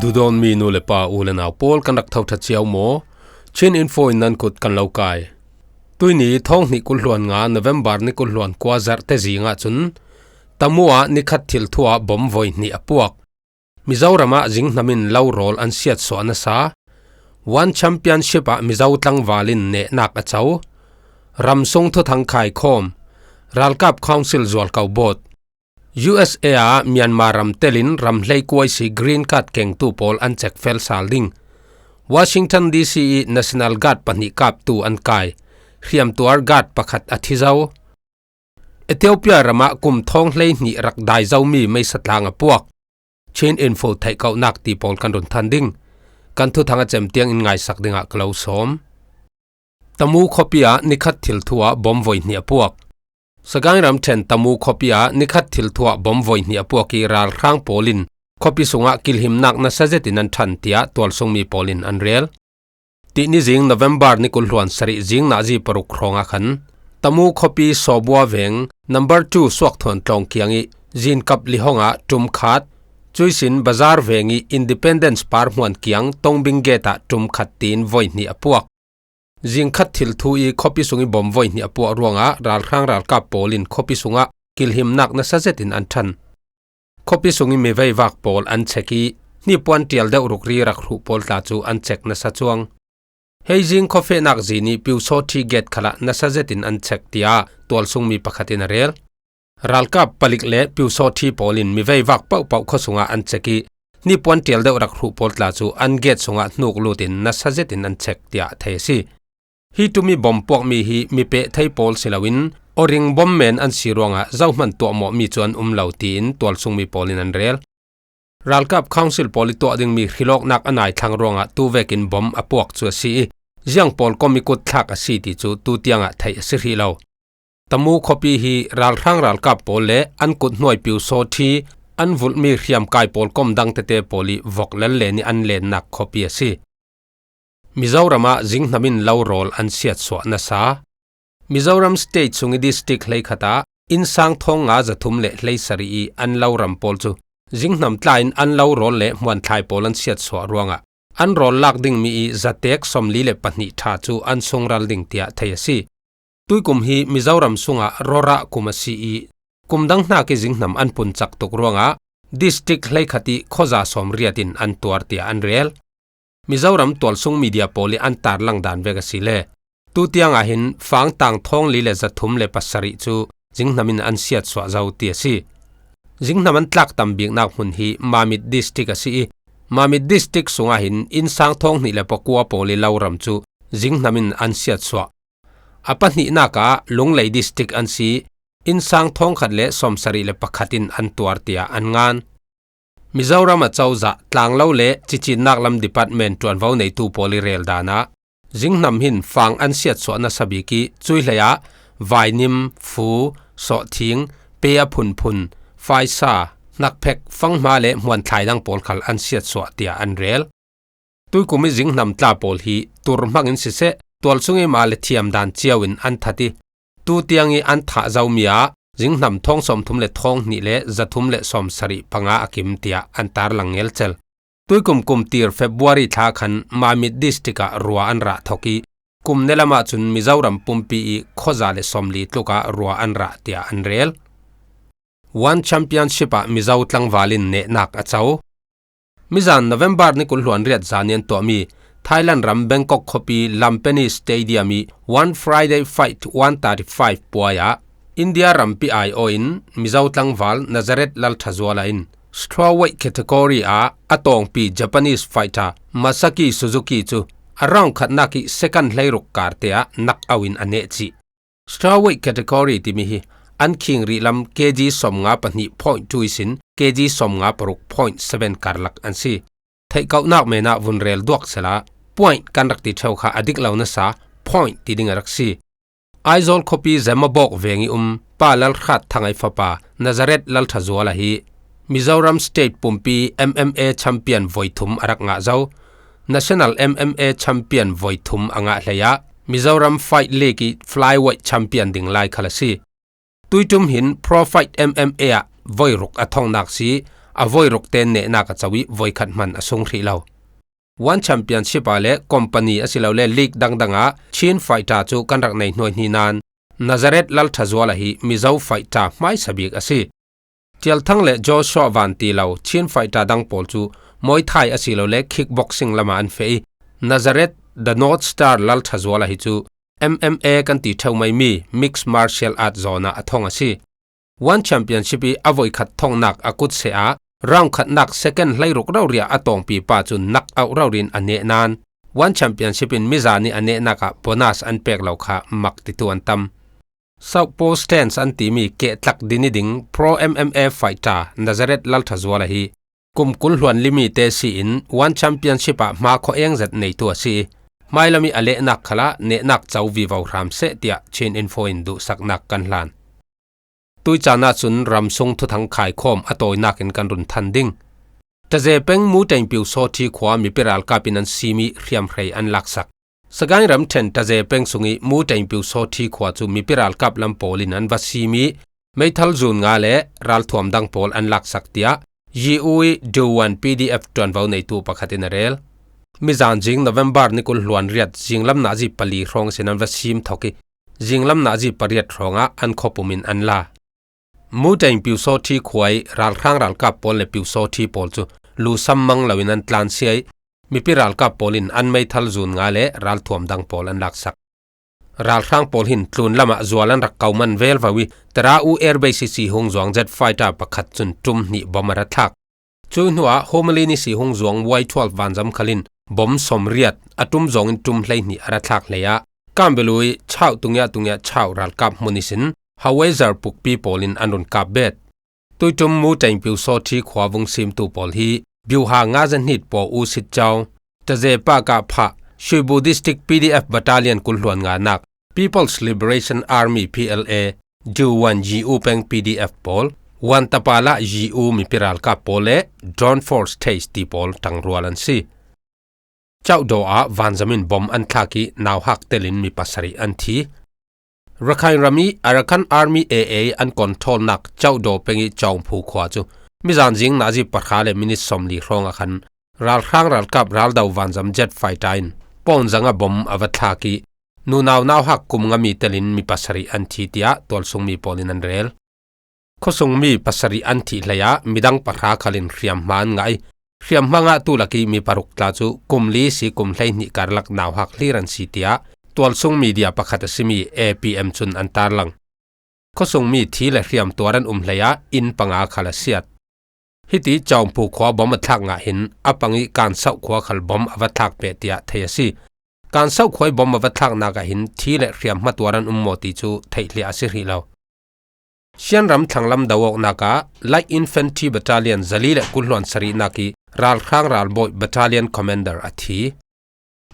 ดูดอนมีนูเลปาอูเลนาวโปลกันรักเท่าทัดเชียวโมเช่นอินโฟอินนันกุดกันเล่ากายตุยนี้ท้องนิกุลหลวนงานโนเวมบาร์นิกุลหลวนกว่าจัดเตจีงาจุนตมัวนิคัดทิลทัวบอมไว้นี่อปวกมิจาวรามาจิงนามินเล่าโรลอันเสียดสวนซาวันแชมเปี้ยนชิปะมิจาวตังวาลินเนนักเจ้ารำทรงทุทังไข่คอมรัลกับคอนซิลจวลเกาบดUSA เมียนมารำเตลินรำเลกวยสีกรีนการ์ดเก่งตูโพลอันเจ็กเฟลซาลดิงวอชิงตันดีซี National Guard ปนิกับตูอันกายเขียมตัวการ์ดประคัดอธิเจ้าเอธิโอเปียรามากุมท้องเลยนี่รักได้เจ้ามีไม่สตางอพวกเชนอินโฟไทยเกานักตีโพลกันรุนทันดิงกันทุทางเจมเตียงอินไงสักดิงกลาวสมตมูคอปียนิคัดทิลทัวบอมไว้นี่พวกสกายรำเชนตมูคอปียนิคัดทิลทัวบอมไว้นี่พวกกีราลครางโพลินคอปีสุงะกิลหิมนักนัสเจตินันทันเตียตัวสงมีโพลินอันเรียลตีนิจิงโนเวมบาร์นิกุลหลวนสริจิงนาจีปรุครองขันตมูคอปีสอบัวเวง number 2 สวกทวนตรงเคียงอีจินกับลิฮงะจุมขัดจุยสินบาซาร์เวงอี Independence Park หวนเคียงตรงบิงเกตะจุมขัดตีนไว้นี่พวกจิงขัดทิลทูอีคอปีสุงอีบอมไว้นี่พวกรวงะรัลครางรัลกับโพลินคอปีสุงะกิลหิมนักนัสเจตินอันทันคอปีสุงอีมีไว้วักโพลอันเช็กีนี่ปวนเตียลเดอุรุกรีรักรูโพลตาจูอันเช็กนัสจวงเฮจิงคอเฟนักจีนีปิวโซทีเกตขละนัสเจตินอันเช็กเตียตัวสุงมีปะขัดินเรลรัลกับปลิกเล่ปิวโซทีโพลินมีไว้วักเป้าเป้าข้อสุงะอันเช็กีนี่ปวนเตียลเดอุรักรูโพลตาจูอันเกตสุงะนุกลูตินนัสเจตินอันเช็กเตียเทซีฮีตุมีบอมพวกมีฮีมีเปไทโพลสิลาวินอริงบอมเมนอันสีรวงะเจ้ามันตัวหมอมีจวนเหลาตีนตัวสุงมีโพลินอันเรลรัลกับคอนซิลโพลิตัวดึงมีฮิโลกนักอันไหนทางรวงะตูเวกินบอมอพวกชัวซียังโพลก็มีกุดทักอสีติจูตูเตียงะไทยสิริเลาตมูคอปีฮีรัลทางรัลกับโพลเลอันกุดหน่วยปิวโซทีอันวุลมีเขียมกายโพลกอมดังเตเตโพลีวกเลนเลนีอันเลนนักคอปีซีมิจาวรามาจิงนามินเล่าโรลอันเสียดสวนัสามิจาวรามสเตทสุงดิสติกเลขตาอินสังทองงาจะทุ่มเละเลสรีอันเล่ารำโพลจูจิงนำตายอันเล่าโรลเละมวนไทยโพลันเสียดสวรวงะอันโรลลักดิ่งมีจะเตกสมลีเละปนิทาจูอันทรงรัลดิ่งเตียเทียซีตุยกุมฮีมิจาวรามสุงะโรระกุมซีกุมดังนากิจิงนำอันปุนจักตุกรวงะดิสติกเลขติโคจาสมเรียดินอันตัวเตียอันเรียลมิจาวรามตัวสุงมีเดียโพลีอันตาร์ลังดานเวกสิเลตูเตียงอาหินฟังต่างทองลีเลจะทุ่มเลปัสสริจูจิงนามินอันเสียดสวะเจ้าเตียซีจิงนามันตักตัมบิกนักมุนฮีมามิดดิสติกซีมามิดดิสติกสุงอาหินอินสังทองนี่เลปกัวโพลีลาวรำจูจิงนามินอันเสียดสวะอปันนี่นักะลงเลยดิสติกอันซีอินสังทองขัดเลสมสริเลปขัดินอันตัวเตียอันงานมิจาวรามาเจ้าจะตางเล่าเละจิจินักลำดีพาร์ตเมนต์จวนว้าในตูโพลีเรลดานะจิงนำหินฟังอันเสียดสวนสบิกีจุยเลียไวนิมฟูโสทิงเปียพุนพุนไฟซานักเพกฟังมาเละมวนไทยดังโพลขัลอันเสียดสวเตียอันเรลตุยกุมิจิงนำตาโพลฮีตุรมักอินสิเซตัวสุงเอมาเลเทียมดานเจียวินอันทัดิตูเตียงอีอันทะเจ้ามียจิงนำทองสมทุมเลทองนี่เลจะทุมเลสมสริปังอาคิมเตียอันตาร์ลังเอลเซลตุยกุมตีร์เฟบรุรีท่าขันมามิดดิสติกะรัวอันระทอกีกุมเนลมาจุนมิจาวรำปุ่มปีโคจาเลสมลีตุกะรัวอันระเตียอันเรลวันแชมเปี้ยนชิปะมิจาวตังวาลินเนนักอเจ้ามิจานโนเวมบาร์นิคุลหวนเรียดจานียนตัวมีไทยแลนด์รำเบงกอกคอปีลัมเปนีสเตเดียมีวันฟรายเดย์ไฟท์135ปัวยาอินเดียรำปีไอโออินมิจาวตังวาลนาซาเรตลัลทาซัวลาอินstrawweight category atong pi Japanese fighter Masaki Suzuki chu arang khatnaki second leiruk kartea nak awin anechi strawweight category timi hi anking ri lam kg somnga pani 0.2 sin kg somnga paruk 0.7 karlak ansi thaikau nak mena vunrel duak sela point kanrak ti thaukha adik launa sa point ti dingaraksi aizol copy zamabok vengi palal khat thangai fapa Nazaret lal thazwala hi Mizoram State Pumpi MMA Champion Voithum arak nga zau National MMA Champion Voithum anga hlaya Mizoram Fight League Flyweight Champion ding lai khalasi tuitum hin Pro Fight MMA voiruk athong naksi avoid rok ten ne na ka chawi voi khat man asung ri lo one championship ale company asilo le league dangdanga chin fighter chu kanrak nei hnoi ni nan Nazareth lal thazwala hi mizau fighter mai sabik ase tial thang le Joshua van ti lo chin fighter dang pol chu moi thai asilo le kickboxing lama an fei Nazareth the North Star lal thazwala hi chu MMA kan ti thau mai mi mixed martial art zona athong ase one championship i avoi khat thong nak akut se a round khat nak second hlai ruk raw ria atong pi pa chu nak au rawrin ane nan one championship in mizani ane naka bonus an pek lo kha mak ti tu an tam South Pole Stance an ti mi ke tlak dini ding pro MMA fighter Nazareth lal thazwala hi kum kul hluan limi te si in one championship a ma kho eng zat nei tu si mailami ale nak khala ne nak chau vi vau ram se tia chin info in du sak nak kan hlan tui chana chun ramsung thu thang khai khom atoi nakin kan run than ding taje peng mu teng piu so thi khwa mi piral kapinan simi riam hrei an laksak sagai ram then taje peng sungi mu teng piu so thi khwa chu mi piral kap lam polin an vasimi meithal zun nga le ral thuam dang pol an laksak tia yi ui do1 pdf ton vau nei tu pakhatin rel mizan jing November nikul hluan riat jinglam na ji pali rong sinan vasim thoki jinglam na ji pariat ronga an khopumin an la mu teng piu so thi khwai ral khang ral kap pol le piu so thi pol chu lu sammang lawin an tlan siai mi pi ral kap polin an mai thal zun nga le ral thuam dang pol an laksak ral khang pol hin tlun lama zualan rak kauman vel vawi tara u airbase si hung zuang jet fighter pakhat chun tum ni bomara thak chu nuwa homali ni si hung zuang y12 wanjam khalin bom somriat atum zong in tum hlei ni ara thak leya kambelui chau tungya chau ral kap munisin However, puk people in anun kabet. Tuitum mu teng piu so thi khwa vung sim tu pol hi biu ha nga zan hit po u sit chaw taje pa ka pha Shui Buddhistic PDF Battalion kulhuan nga nak People's Liberation Army PLA do1 GU peng PDF pol wan tapala GU mi piral ka pole drone force taste ti pol tang rualan si chaw do a vanzamin bom an thaki naw hak telin mi pasari an thi Rakhine Rami Arakan Army AA an control nak chaw do pengi chawng phu khwa chu mizan jing na ji parkhale minute somli ronga khan ral khang ral kap ral daw vanjam jet fighter in pon zanga bom avathaki nu naw hak kum nga mi telin mi pasari an thi tia tol sung mi polin an rel khosung mi pasari an thi hlaya midang parha khalin riam man ngai riam manga tu laki mi paruk tla chu kumli si kum hlei ni karlak naw hak hliran si tia tol sung media pakhata simi APM chun antarlang khosung mi thile riam toran hlaya in panga khala siat hiti chawng pu khwa bom athak nga hin apangi kan sau khwa khal bom avathak pe tia thayasi kan sau khoi bom avathak na ga hin thile riam matwaran moti chu theili asiri lo sianram thanglam dawok naka Light Infantry Battalion Zalile kulhon sari naki ral khang ral boy battalion commander athi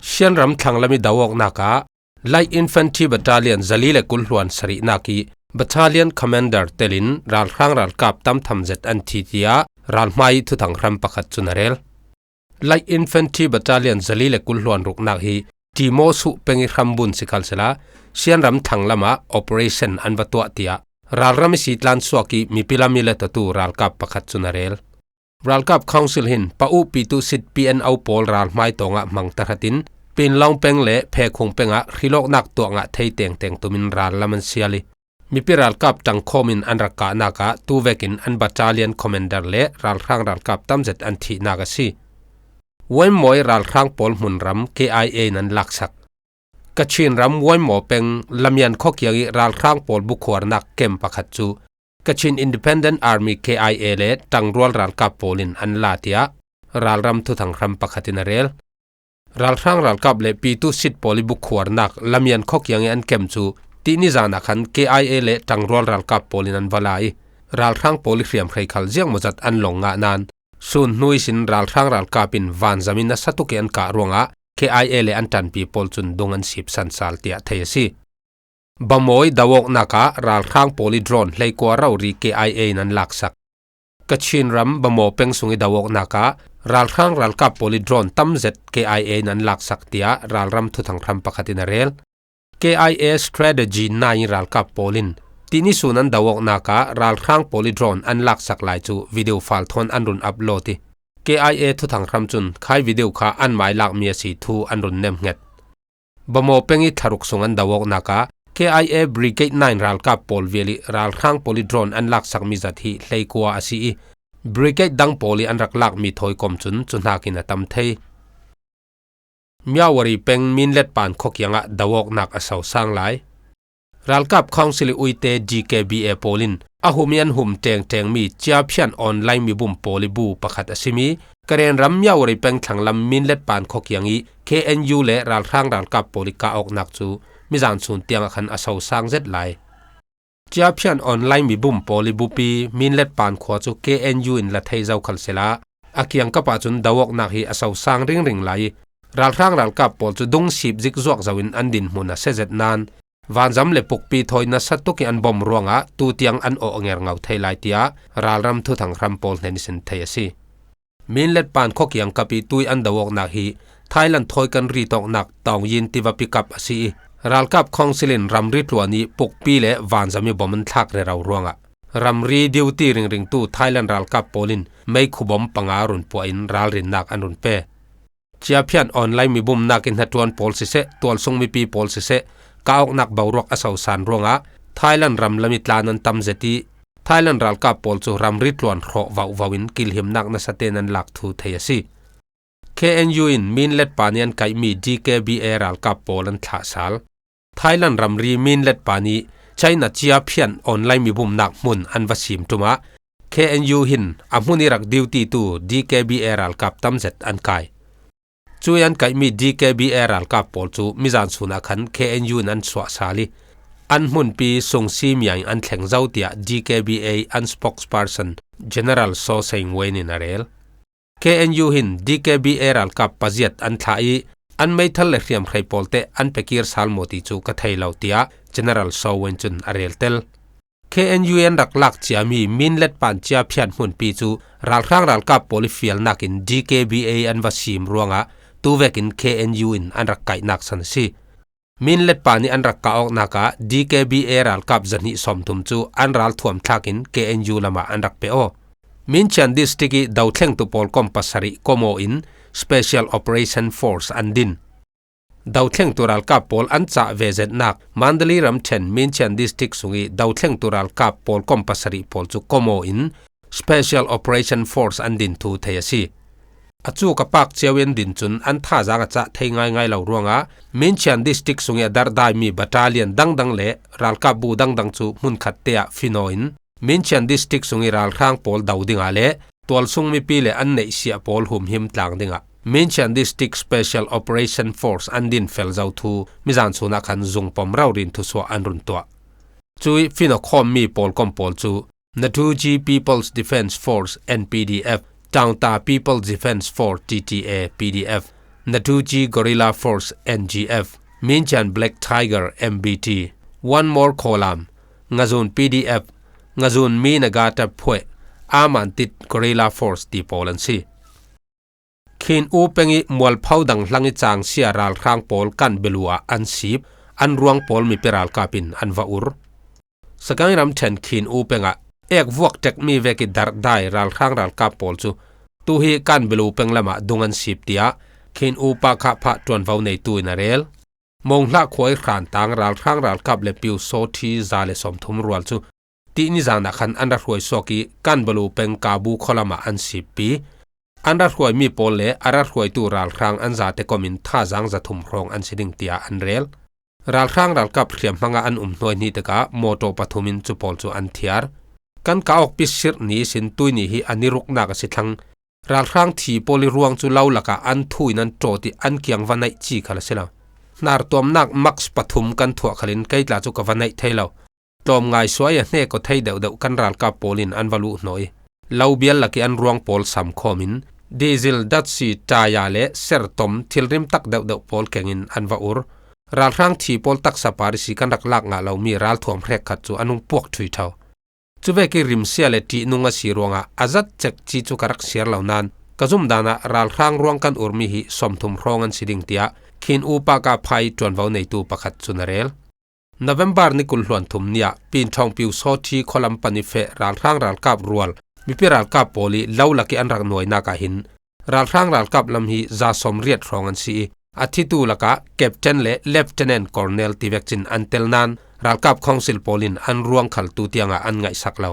sianram thanglami dawok naka Light Infantry Battalion Zalile kulhon sari naki battalion commander telin ral khang ral kap tam thamjet an thi tia ral mai thu thang ram pakhat chunarel Light Infantry Battalion Zalile kulhon ruk nak hi timo su pengi rambun sikalsela sianram thanglama operation anwatwa tia ral ram si tlan swaki mi pilamile tatu ral kap pakhat chunarel ral kap council hin pa u pi tu sit PNO pol ral mai tonga mangtaratin pin long peng le phe khung penga khilok nak to nga thei teng tumin ral laman siali mi piral kap tang khomin anraka naka tu vekin an battalion commander le ral khang ral kap tamjet an thi naga si woi moi ral khang pol munram KIA nan laksak kachin ram woi mo peng lamian khokyagi ral khang pol bukhwar nak kem pakhat chu Kachin Independent Army KIA le tangrol ral kap polin an latia ral ram thu thang ram pakhatin rel ral khang ral kap le pi tu sit poli bukhwar nak lamian khokyang an kem chu ti ni jana khan KIA le tangrol ral kap polin an valai ral khang poli riam khai khal jiang mojat an longa nan sun nui sin ral khang ral kapin van zamin na satuke an ka ronga KIA le an tan pi pol chun dongan sip san sal tia thayasi Bamoi dawok naka ral khang poli drone hlei kwa rauri KIA nan laksak Kachin ram bamo peng sungi dawok naka ral khang ral kap poli drone tamzet KIA nan laksak tia ral ram thu thang ram pakhatin rel KIA strategy 9 ral kap polin ti ni sunan dawok naka ral khang polydrone an lak sak lai chu video file thon an run upload ti KIA thu thang ram chun khai video kha an mai lak mi si thu an run nem nget bamo pengi tharuk sungan dawok naka KIA Brigade 9 ral ka pol veli ral khang polydrone an lak sak mi zathi hleikwa asi Brigade dang poli an rak lak mi thoi kom chun hakin atam thei miawari peng minlet pan khokyanga dawok nak asaw sang lai Ralkap Council uite GKBA Polin ahumian hum teng mi chiaphian online mi bum polibu pakhat asimi karen ramya ori peng thanglam minlet pan khokyangi KNU le ralrang ralkap polika ok nakchu mizan chun tiang khan asaw sang zet lai chiaphian online mi bum polibu pi minlet pan khwa chu KNU in la thei zau khalsela akyang kapa chun dawok nak hi asaw sang ring lai ralrang ralkap pol chu dung sip zik zuak zawin andin hmuna sezet nan Vanzam le pukpi thoina satuki an bom ruanga tu tiang an o nger ngau thailai tia ralram thu thang ram pol nenisen thayasi minlet pan khokyang kapi tui an dawok na hi Thailand thoi kan ri tok nak tawng yin tiwa pickup asi ralkap khongsilin ramri tluani pukpi le vanzami boman thak re raw ruanga ramri duty ring tu Thailand ralkap polin mai khubom pangarun po in ralrin nak anun pe chiaphian online mi bum nakin hatuan policy se tolsung mi pi policy se kaok nak bawrok asaw san ronga Thailand ram lamitlanan tamzeti Thailand ralka polchu ramri tlon ro wawin kilhim nak na satenan lak thu thayasi KNU in minlet panian kai mi GKBA ralka polan thasal Thailand ramri minlet pani China chiaphian online mi bum nak mun anwasim tuma KNU hin amuni rak duty tu GKBA ralka tamzet an kai Chuyan kai mi DKBA ralkap pol chu mizan suna khan KNU nan swa sali an mun pi songsi miang an thleng zautia DKBA an spokesperson General So Seng Wen in arel KNU hin DKBA ralkap paziat an thlai an mai thal le hriam khrei polte an pekir salmoti chu ka theilautia General So Wen chun arel tel KNU en raklak chiami minlet pan chia phian mun pi chu ralkrang ralkap polifial nakin DKBA an wasim ruanga tuvekin KNU in anrak kai nak san si minlet pani anrak ka ok naka DKBA ralkap zani somtum chu anral thuam thakin KNU lama anrak pe o Minchan districti dauthleng tu pol compulsory komo in Special Operation Force andin dauthleng tu ralkap pol ancha vezet nak Mandali ram 10 Minchan district sungi dauthleng tu ralkap pol compulsory pol chu komo in Special Operation Force andin tu thayasi achu kapak chewen din chun an tha janga cha theingai lo ruanga Minchan district sungi dardai mi battalion dangdang le ralka bu dangdang chu mun khattea finoin Minchan district sungi ralkhang pol daudinga le tolsung mi pile an nei sia pol hum him tlang dinga Minchan district special operation force andin felzau thu mizan chuna khan zung pom rawrin thu so anrun to chui fino khom mi pol kom pol chu Natuji People's Defense Force NPDF Tangta People's Defense Force TTA PDF Natuji Guerrilla Force NGF Minchan Black Tiger MBT One More Column Ngazun PDF Ngazun Minagata Pwe Amantit Guerrilla Force Ti Polansi Khin upengi mual phaudang hlangi chang sia ral khang pol kan belua an sip an ruang pol mi peral kapin an vaur sakai ram then khin upenga ek vuak tek mi veki dar dai ral khang ral kap pol chu tu hi kan belu penglama dungan sip tia khin upa kha pha ton vau nei tu in arel mong hla khoi khan tang ral khang ral kap le piu so thi zale som thum rual chu ti ni jana khan an ra khoi soki kan belu peng kabu kholama an sip pi an ra khoi mi pol le ara khoi tu ral khang an za te komin tha jang za thum rong an siding tia an rel ral khang ral kap khiam hanga an noi ni te ka moto pathumin chu pol chu an thiar kan ka ok pisir ni sin tuini hi aniruk na ka sithang ral khang thi poli ruang chu laulaka an thuinan troti an kiang vanai chi khala sela nar tom nak max pathum kan thua khalin kaitla chu ka vanai thailo tom ngai soya hne ko thei deu deu kan ral ka polin an valu noi laubial laki an ruang pol sam khomin diesel datsi taya le sertom thilrim tak deu deu pol kengin an vaur ral khang thi pol tak saparisi kan rak lak nga lo mi ral thuam rek khat chu anung puak thui thau chuweki rimsia le ti nunga sironga azat chek chi chu karak siar launan kazum dana ral khang ruang kan urmi hi somthum rongan siding tia khin upa ka phai ton vau nei tu pakhat chunarel November นี่กุลหลวนทุมเนี่ยปีนทองปิวโซทีคอลัมปานิเฟรัลทางรัลกับรวลมีปิรัลกับโปลีเล่าลักอันรักหน่วยนากะหินรัลทางรัลกับลำฮีจาสมเรียดรองอันซีอาทิตูลักะแคปเทนและเลฟเทนนต์คอร์เนลติเวกจินอันเทลนันรัลกับคองซิลโปลินอันรวงขัลตูเตียงอันไงสักเล่า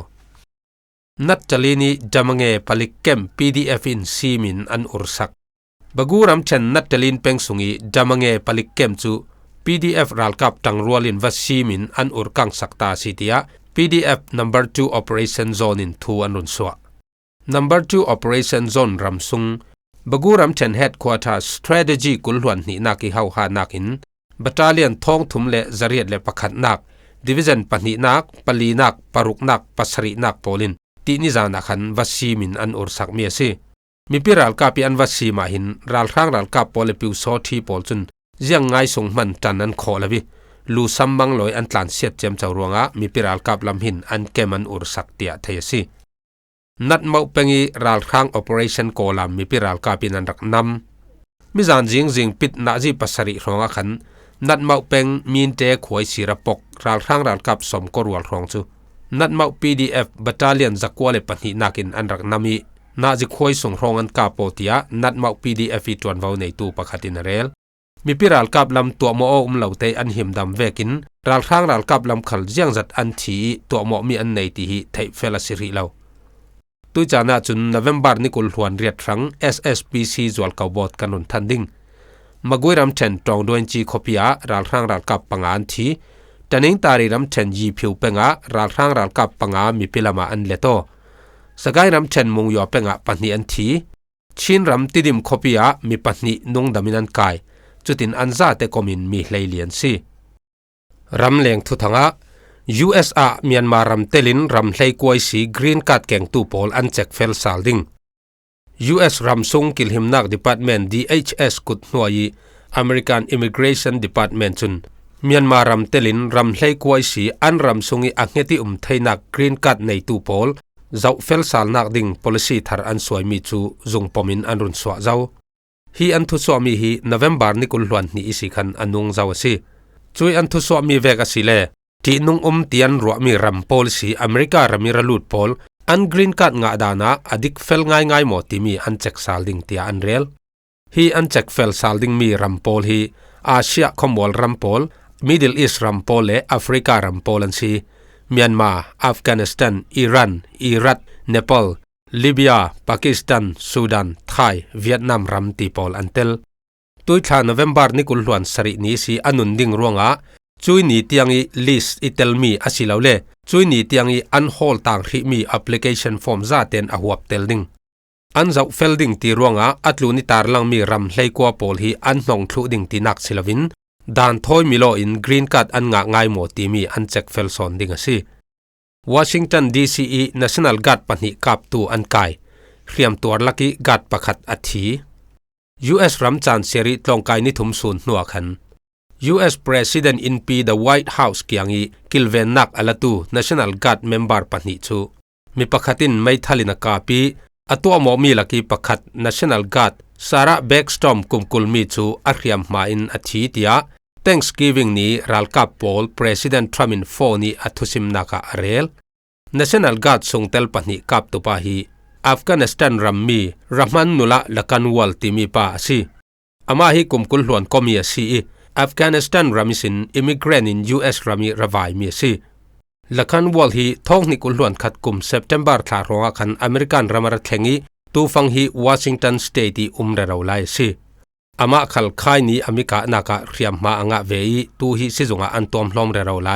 นัดจลีนีจามงเงปลิกเกม PDF อินซีมินอันอุรสักบกูรำเชนนัดจลีนเป็งสุงีจามงเงปลิกเกมจูPDF รัลกับตังรัวลินวัชซีมินอันอุรกังสักตาสิเตีย PDF number 2 operation zone in 2 อันรุนสวะ number 2 operation zone รำซุงบกูรำเชน headquarters strategy กุลหวนนี่นักเฮาหานักหิน battalion ท้องทุมเลจริยดเลปะขัดนัก division ปนินักปลีนักปรุกนักปัสรินักโปลินตีนิจานักหันวัชซีมินอันอุรสักเมียซีมีปิรัลกับอันวัชซีมาหินรัลข้างรัลกับโปเลปิวโซทีโปลจุนยังไงส่งมันจันนันขอละวิลูซัมบังลอยอันตลานเสียดเจมเจ้ารวงะมีปิรัลกับลำหินอันเกมันอุรสักเตียเทยซีนัดเมาเป็งรัลข้าง operation โกลามมีปิรัลกับอันรักนำมิจานจิงปิดนาจีปัสริรองะขันนัดเมาเป็งมีนเตะขวยสีระปกรัลข้างรัลกับสมกรวลรองจูนัดเมา PDF battalion จักวาเลปนินักินอันรักนามีนาจิขวยส่งรองอันกาโปเตียนัดเมา PDF อีตวนเวาในตูปะขัดินเรลมีปิรัลกับลำตัวโมอเหล่าเตอันหิมดำเวกินรัลข้างรัลกับลำขัลเจียงจัดอันทีตัวโมมีอันในตีหิไทเฟลสิริเลาตุจานาจุน November นี่กุลหวนเรียดครั้ง SSPC จวลเกาบอดกันนุนทันดิงมากุยรำเชนตรองดวนจีคอพิยารัลข้างรัลกับปังอันทีแต่นิ่งตารีรำเชนยีผิวเป็งะรัลข้างรัลกับปังอามีพิลามาอันเลโตสกายรำเชนมุงยอเป็งะปันนีอันทีชินรำติดิมคอพิยามีปันนีนุงดามินันกายจุดอินอันซาเตคอมินมีเลยเลียนซีรำเลงทุทังะ USA เมียนมารำเตลินรำเลยกวยสีกรีนการ์ดแกงตูโปลอันเจ็กเฟลซาลดิง US รำซุงกิลหิมนัก Department DHS กุดหน่วย American Immigration Department จุนเมียนมารำเตลินรำเลยกวยสีอันรำซุงอังเฮติไทยนักกรีนการ์ดในตูโปลเจ้าเฟลซาลนักดิง policy ทาร์อันสวยมีจูจงปมินอันรุนสวะเจ้าฮีอันทุสวามีฮี November นี่กุลหวนนี่อิสิคันอันนุงเจ้าสิช่วยอันทุสวามีเวกสิเลที่นุงเตียนรัวมีรำโพลสีอเมริการมีระลุดโพลอันกรีนการ์ดงาดานะอดิกเฟลง่ายหมดที่มีอันเจ็กซาลดิงเตียอันเรลฮีอันเจ็กเฟลซาลดิงมีรำโพลฮีอาเซียคอมวอลรำโพลมิดเดิลอีสต์รำโพลและแอฟริการำโพลันซีเมียนมาอัฟกานิสถานอิหร่านอิรักเนปาลลิเบียปากีสถานซูดานไทยเวียดนามรำตีโพลอันเตลตุยชา November นี่กุลหวนสรินีสีอนุนดิงรวงะช่วยนี่เตียงอีลิสต์อิตลมีอาศิลาวเล่ช่วยนี่เตียงอีอันโฮลต่างที่มี application form ซาเตนอหัวเตลดิงอันเจ้าเฟลดิงตีรวงะอัตลูนิตาร์ลังมีรำเลยกัวโพลฮีอันนองทลุดิงตีนักศิลวินดานทอยมิโลอินกรีนการ์ดอันงะง่ายหมดที่มีอันเจ็กเฟลซอนดิงสิWashington DC National Guard ปนิกับตูอันไกเรียมตัวลักกี้กัดประคัดอัฐี US รำจานเสรีตรงไกนิทุมศูนย์หนัวขัน US President in P the White House เกียงอีกิลเวนนักอลตู National Guard Member ปนิจูมีประคัดินไม่ทลินกาปีอตัวหมอมีลักกี้ประคัด National Guard ซาระเบกสตอมกุมกุลมีจูอาเรียมมาอินอัฐีเตีย Thanksgiving นี้รัลกับโพล President Trump in 4นี้อัตุสิมนักอาเรล National Guard ส่งเตลปนิกับตุปาฮีอัฟกานิสถานรัมมีรัมันนุละละกันวัลติมีปาซีอามาฮีกุมกุลหลวนก็มีซีอัฟกานิสถานรัมิสิน immigrant in US รัมีระบายมีซีละกันวัลฮีท้องนิกุลหลวนขัดกุม September ทารองคันอเมริกันรามารัเทงีตูฟังฮี Washington State เรเราไลซีอามาขัลไข่นี้อเมริกานักเรียมมาอ่างเวยีตูฮีซิจงอันตอมลอมเรเราไล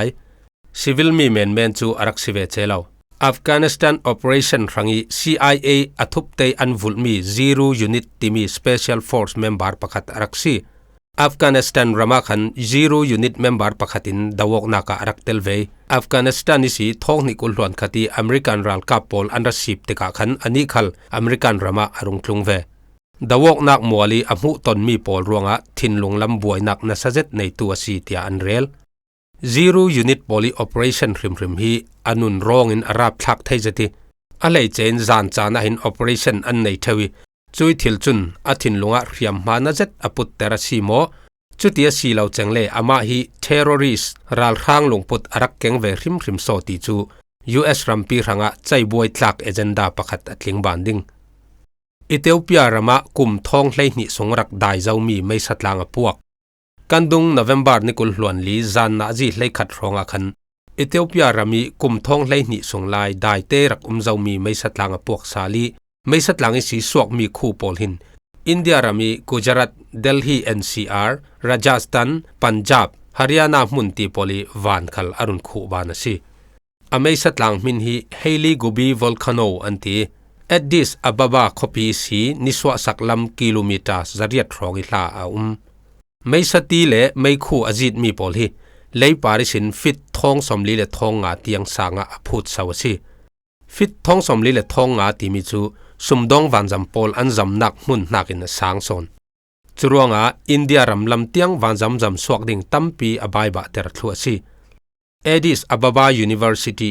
Civil มีเมนจูอารักสิเวเจลาวอัฟกานิสถาน Operation รังอี CIA อัทุบเตยอันวุลมี0 Unit ที่มี Special Force Member ประคัดอารักซีอัฟกานิสถานรามาขัน0 Unit Member ประคัดินดาวกนักอารักเตลเวอัฟกานิสถานนี่สิท้องนิกุลหลวนคดีอเมริกันรัลกับโพลอันรัสซีบติกาขันอันนี้ขัลอเมริกันรามาอารุงคลุงเวดาวกนักมัวลีอมุตนมีโพลรวงะทินลงลำบวยนักนัสเซตในตัวซีเตียอันเรล0 Unit Poly Operation ริมฮีอนุนรองอินอาราบทักไทยจติอะไรเจนจานจานะหิน Operation อันในทวีจุยทิลจุนอาทินลงะเรียมมานาเจตอปุตเตระซีโม จุเตียสีเหล่าจังเลอามาฮี terrorist รัลข้างลงปุดอารักเก่งเวริมริมโซติจู US รัมปีรังะใจบวยทลักเอเจนดาประคัดอัดลิงบานดิงอิเธโอเปียรามะกุมทองเลยนิสงรักได้เจ้ามีไม่สัตลางพวกกันดุงโนเวมบาร์นิกุลหลวนลีจานนาจีเลยขัดรองอาคันอิเธโอเปียรามีกุมทองเลยนิสงลายได้เตรักเจ้ามีไม่สัตลางพวกซาลีไม่สัตลางอิสีสวกมีคู่ปอลหินอินเดียรามีกุจรัตเดลฮี NCR ราชสถานปัญจาบฮาริยานามุนตีปอลีวานคัลอรุณคูบานสีอเมสัตลางมินฮีเฮลีกูบีวอลคาโนอันตีเอ็ดดิสอับบาบาคบีสีนิสวะสักลำกิโลเมตรจริยทรองอิลาไม่สตีเลไม่คู่อจิตมีปอลีเลยปาริสินฟิตทองสมลีเลทองงาเตียงสางอพูดสาวสีฟิตทองสมลีเลทองงาตีมิจูสุมดองวันจำปอลอันจำนักมุนนักอินสางซอนจรวงอินเดียรำลำเตียงวันจำสวกดิ่งตั้มปีอบายบะเตระทัวสีเอดิสอับบาบา University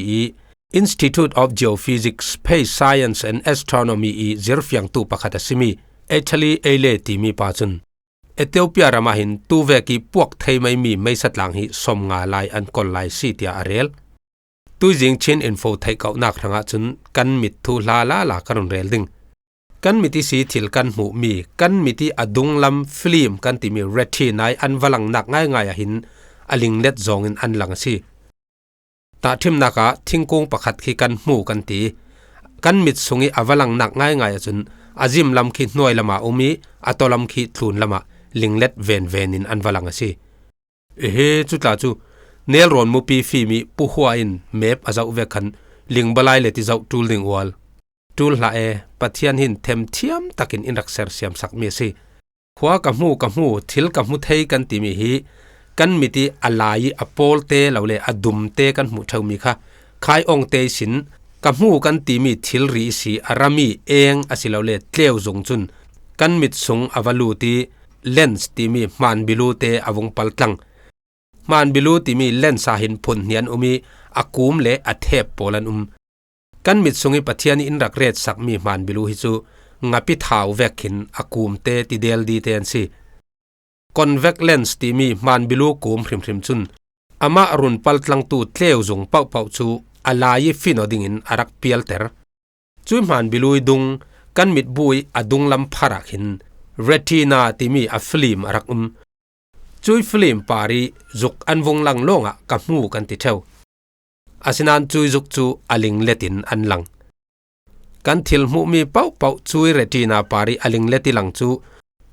Institute of Geophysics Space Science and Astronomy จิรฟยังตูปะขัดสิมีเอชลีเอเลตีมีปาจุนเอธิโอเปียรามาหินตูเวกีพวกไทยไม่มีไม่สัตลังหิสมงาลายอันกอลไลซีเตียอาเรลตุยจิงชินอินโฟไทยเก่านักทางจุนกันมิดทูลาลาลากันเรลดิงกันมิติสีถิลกันหูมีกันมิติอดุงลำฟิล์มกันติมีเรทินายอันวลังนักง่ายง่ายหินอลิงเล็ดจงอินอันหลังสีตาทิมนักทิ้งกงประคัดขีกันหูกันตีกันมิดสงอีอวลังนักง่ายง่ายจุนอาจิมลำขีดหน่วยละมาอุมีอัตลำขีดทุนละมาลิงเล็ดเวนอินอันวลังสีจุดลาจูเนลรอนมูปีฟีมีปูหัวอินเมฟอาจจะอุเวกันลิงบลายเลติจะตูลดิงวอลตูลละปัทยันหินเทมเทียมตักินอินรักเซอร์เซียมสักเมสีหัวกับหูทิลกับหูเทยกันติมีฮีกันมิติอลายอโปลเตเหล่าเลอดุมเตกันหูเท่ามีค่ะคายองเตสินกับหูกันติมีทิลรีสีอารามีเองอสิเหล่าเลเลี้ยวจงจุนกันมิดสงอวลูตีเลนส์ติมีมันบิลูเตอวงปัลตังมันบิลูติมีเลนส์สาหินพลเนียนอุมีอากูมเลอเทปโปลันกันมิดสงอิปัทยานิอินรักเรศสักมีมันบิลูฮิจูงับพิธาวเวกินอากูมเตติเดลดีเตนซีconvex lens ที่มีมันบิลูกุมพริมจุนอามาอรุณปัลตังตูเที่ยวจงเป่าจูอลายฟินอดิ่งอินอารักเปียลเตอร์จุยมันบิลูดุงกันมิดบุยอดุงลำพารักหินเรตินาที่มีอัฟลิมอารักจุยฟิลิมปารีจุกอันวงลังลงกับมูกันติเท่าอาศินันจุยจุกจูอลิงเลตินอันลังกันทิลมูมีเป่าจุยเรตินาปารีอลิงเลติลังจู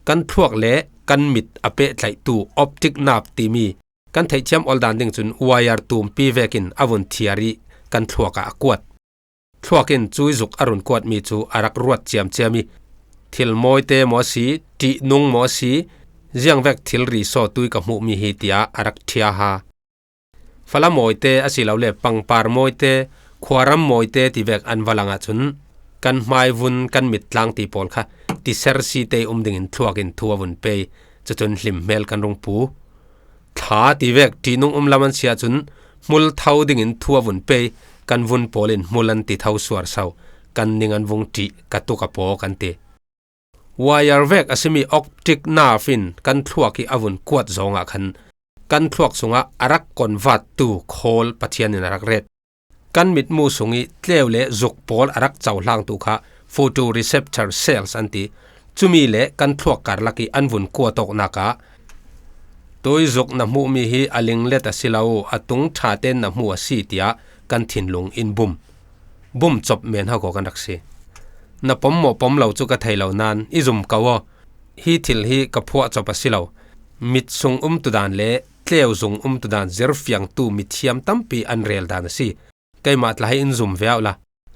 กันพวกเลกันมิดอเปะไหลตูออปติกนาบตีมีกันไทยเชื่อมอลดันดิงจุนวายาร์ตูมปีเวกินอวุนเทียรีกันทัวกะกวดทัวกินจุยจุกอรุณกวดมีจูอารักรวดเจียมมีทิลมอยเตมอสีตีนุงมอสีเจียงเวกทิลรีโซตุยกับมูมีฮิติยาอารักเทียฮาฟลามอยเตอสิลาวเลปังปาร์มอยเตขวารัมมอยเตติเวกอันวลังจุนกันไมวุนกันมิดลังตีปอลค่ะที่เซอร์ซีเตดิ่งทัวกินทัววุนเปย์จะจนลิมเมลกันรงปูท้าตีเวกที่นุ่งลามันเสียจนมุลเท้าดิ่งทัววุนเปย์กันวุนปอลินมุลันติเท้าสวรเศร้ากันนิ่งวงตีกัตุกปอกันเตวายาร์เวกอาศัยมีออปติกนาฟินกันทัวกีอวุนกวดจงคันกันทัวกสงอารักกอนวัดตูโคลปัทยานินรักเรศกันมิดมูสงิเลี้ยวเลจุกปอลอารักเจ้าล่างตุค่ะphotoreceptor cells อันที่จุมีเลกันทวกการลักอันวุ่นกัวตกนักตัวจุกน้ำมูมีฮีอลิงเลตสิลาวอตุงชาเตนน้ำมูสีเตียกันถิ่นลงอินบุมจบเมียนเขากันรักษีนับปมเหล่าจุกไทยเหล่านานอิจุมกาวฮีทิลฮีกับพวกจบสิลาวมิดซุงตุดานเลเลี้ยวซุงตุดานเจอร์ฟยังตูมิดเทียมตั้มปีอันเรียลดานสิไกมาตลายอินซุมเวียวละ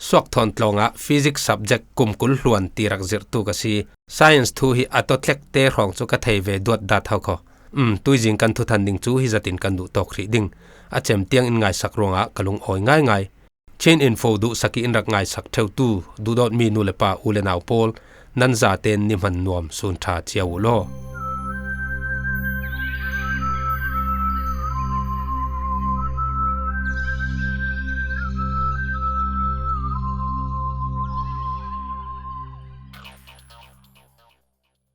สวกทอนตลงphysics subject กุมกุลล้วนตีรักจิรตุกสี science ทูฮีอัตเล็กเตะของจุกไทยเวดวดดัดเท่าเขาตุยจิงกันทุทันดิงจูฮิจัตินกันดูตอกรีดิงอาเจมเตียงอินไงสักรวงกะลุงอ้อยง่าย chain info ดูสักอินรักไงสักเท่าตูดูดอดมีนูเลปาอูเลนาวโพลนันซาเตนนิมันนวมสุนทาเจียวโล